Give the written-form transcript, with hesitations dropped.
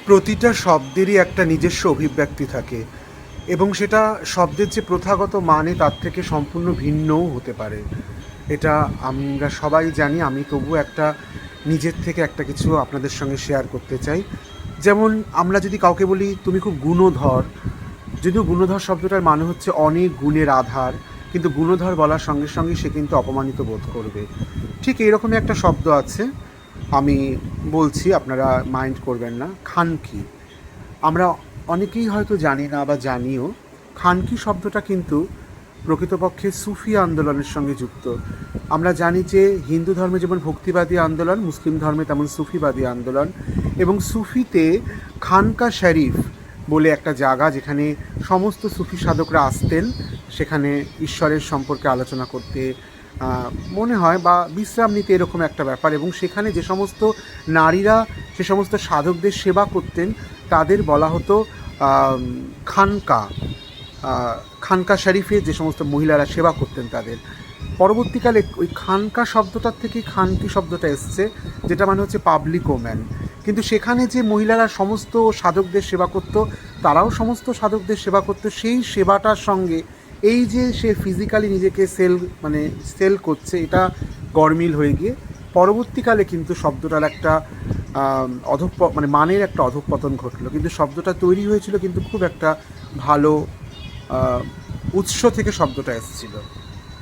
প্রতিটা শব্দেরই একটা নিজস্ব অভিব্যক্তি থাকে এবং সেটা শব্দের যে প্রথাগত মানে তার থেকে সম্পূর্ণ ভিন্নও হতে পারে। এটা আমরা সবাই জানি। আমি তবু একটা নিজের থেকে একটা কিছু আপনাদের সঙ্গে শেয়ার করতে চাই। যেমন আমরা যদি কাউকে বলি তুমি খুব গুণধর, যদিও গুণধর শব্দটার মানে হচ্ছে অনেক গুণের আধার, কিন্তু গুণধর বলার সঙ্গে সঙ্গে সে কিন্তু অপমানিত বোধ করবে। ঠিক এইরকমই একটা শব্দ আছে, আমি বলছি, আপনারা মাইন্ড করবেন না। খানকি। আমরা অনেকেই হয়তো জানি না বা জানিও, খানকি শব্দটা কিন্তু প্রকৃতপক্ষে সুফি আন্দোলনের সঙ্গে যুক্ত। আমরা জানি যে হিন্দু ধর্মে যেমন ভক্তিবাদী আন্দোলন, মুসলিম ধর্মে তেমন সুফিবাদী আন্দোলন, এবং সুফিতে খানকা শরীফ বলে একটা জায়গা যেখানে সমস্ত সুফি সাধকরা আসতেন, সেখানে ঈশ্বরের সম্পর্কে আলোচনা করতে মনে হয় বা বিশ্রাম নিতে, এরকম একটা ব্যাপার। এবং সেখানে যে সমস্ত নারীরা সে সমস্ত সাধকদের সেবা করতেন তাদের বলা হতো খানকা। খানকা শরীফে যে সমস্ত মহিলারা সেবা করতেন তাদের। পরবর্তীকালে ওই খানকা শব্দটার থেকে খানকি শব্দটা এসছে, যেটা মানে হচ্ছে পাবলিক ওম্যান। কিন্তু সেখানে যে মহিলারা সমস্ত সাধকদের সেবা করতো, তারাও সমস্ত সাধকদের সেবা করতো। সেই সেবাটার সঙ্গে এই যে সে ফিজিক্যালি নিজেকে সেল করছে, এটা গরমিল হয়ে গিয়ে পরবর্তীকালে কিন্তু শব্দটার একটা মানের একটা অধঃপতন ঘটলো। কিন্তু শব্দটা তৈরি হয়েছিল কিন্তু খুব একটা ভালো উৎস থেকে শব্দটা এসেছিল।